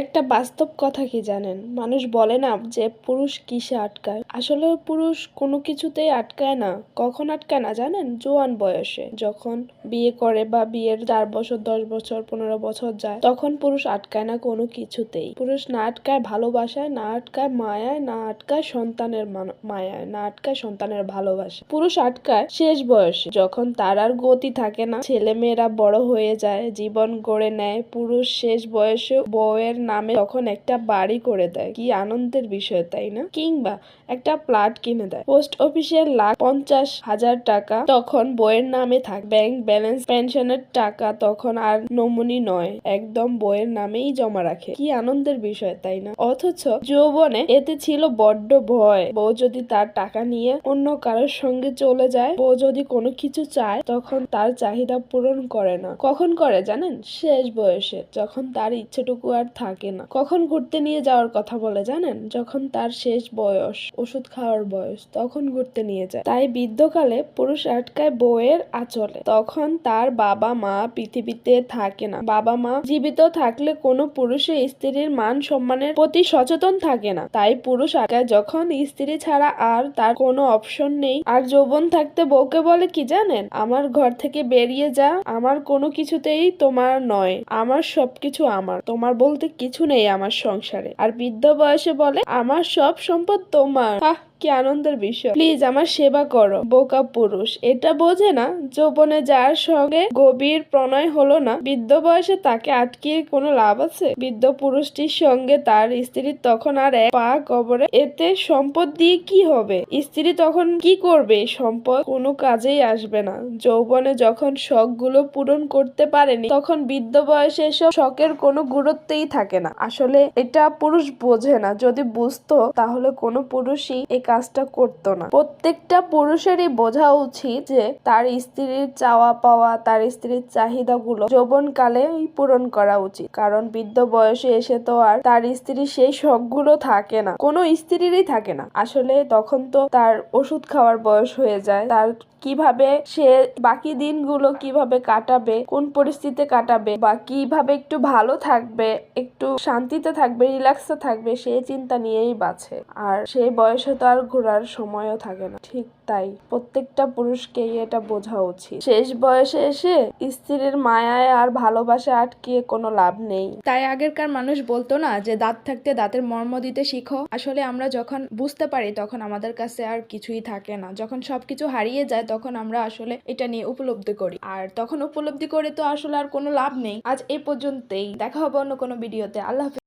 একটা বাস্তব কথা কি জানেন? মানুষ বলে না যে পুরুষ কিসে আটকায়? আসলে পুরুষ কোনো কিছুতেই আটকায় না। কখন আটকায় না জানেন? জোয়ান বয়সে। যখন বিয়ে করে বা বিয়ের 4 বছর, 10 বছর, 15 বছর যায়, তখন পুরুষ আটকায় না কোনো কিছুতেই। পুরুষ না আটকায় ভালোবাসায়, না আটকায় মায়ায়, না আটকায় সন্তানের মায়ায়, না আটকায় সন্তানের ভালোবাসা। পুরুষ আটকায় শেষ বয়সে, যখন তার আর গতি থাকে না, ছেলে মেয়েরা বড় হয়ে যায়, জীবন গড়ে নেয়। পুরুষ শেষ বয়সে বউয়ের নামে তখন একটা বাড়ি করে দেয়। কি আনন্দের বিষয়, তাই না? কিংবা একটা প্লট কিনে দেয়। পোস্ট অফিসের 1,50,000 টাকা তখন বইয়ের নামে থাকে। ব্যাংক ব্যালেন্স, পেনশনের টাকা তখন আর নমুনি নয়, একদম বইয়ের নামেই জমা রাখে। কি আনন্দের বিষয়, তাই না? অথচ যৌবনে এতে ছিল বড্ড ভয়। বউ যদি তার টাকা নিয়ে অন্য কারোর সঙ্গে চলে যায়, বউ যদি কোনো কিছু চায়, তখন তার চাহিদা পূরণ করে না। কখন করে জানেন? শেষ বয়সে, যখন তার ইচ্ছেটুকু আর থাকে না। কখন ঘুরতে নিয়ে যাওয়ার কথা বলে জানেন? যখন তার শেষ বয়স, ওষুধ খাওয়ার বয়স, তখন ঘুরতে নিয়ে যায়। তাই বৃদ্ধকালে পুরুষ আটকায় বউয়ের আঁচলে। তখন তার বাবা মা পৃথিবীতে থাকে না। বাবা মা জীবিত থাকলে কোনো পুরুষের স্ত্রীর মান সম্মানের প্রতি সচেতন থাকে না। তাই পুরুষ আটকায় যখন স্ত্রী ছাড়া আর তার কোনো অপশন নেই। আর যৌবন থাকতে বউকে বলে কি জানেন? আমার ঘর থেকে বেরিয়ে যা, আমার কোনো কিছুতেই তোমার নয়, আমার সবকিছু আমার, তোমার বলতে কিছু নেই আমার সংসারে। আর বৃদ্ধ বয়সে বলে আমার সব সম্পদ তোমার। কি আনন্দের বিষয়। প্লিজ আমার সেবা করো। বোকা পুরুষ এটা বোঝে না যৌবনে যার সঙ্গে গভীর প্রণয় হলো না, বৃদ্ধ বয়সে তাকে আটকিয়ে কোনো লাভ আছে? বৃদ্ধ পুরুষটির সঙ্গে তার স্ত্রীর তখন আর এক পা কবরে। এতে সম্পদ দিয়ে কি হবে? স্ত্রী তখন কি করবে? সম্পদ কোনো কাজেই আসবে না। যৌবনে যখন শখগুলো পূরণ করতে পারেনি, তখন বৃদ্ধ বয়সে এসব শখের কোনো গুরুত্বই থাকে না। আসলে এটা পুরুষ বোঝে না। যদি বুঝতো তাহলে কোনো পুরুষই এই কাজটা করতো না। প্রত্যেকটা পুরুষেরই বোঝা উচিত যে তার স্ত্রীর চাওয়া পাওয়া, তার স্ত্রীর চাহিদাগুলো যৌবনকালেই পূরণ করা উচিত। কারণ বৃদ্ধ বয়সে এসে তো আর তার স্ত্রীর সেই শখগুলো থাকে না, কোনো স্ত্রীরই থাকে না। আসলে তখন তো তার ওষুধ খাওয়ার বয়স হয়ে যায়। তার কিভাবে সে বাকি দিনগুলো কিভাবে কাটাবে, কোন পরিস্থিতিতে কাটাবে, বা কিভাবে একটু ভালো থাকবে, একটু শান্তিতে থাকবে, রিল্যাক্সে থাকবে, সেই চিন্তা নিয়েই বাঁচে। আর সেই বয়সে তো আর ঘোরার সময়ও থাকে না। ঠিক তাই প্রত্যেকটা পুরুষকেই এটা বোঝা উচিত। শেষ বয়সে এসে স্ত্রীর মায়ায় আর ভালোবাসা আটকিয়ে কোনো লাভ নেই। তাই আগেরকার মানুষ বলতো না যে দাঁত থাকতে দাঁতের মর্ম দিতে শিখো। আসলে আমরা যখন বুঝতে পারি তখন আমাদের কাছে আর কিছুই থাকে না। যখন সবকিছু হারিয়ে যায় তখন আমরা আসলে এটা নিয়ে উপলব্ধি করি, আর তখন উপলব্ধি করে তো আসলে আর কোনো লাভ নেই। আজ এই পর্যন্তই, দেখা হবে অন্য কোনো ভিডিওতে। আল্লাহ হাফেজ।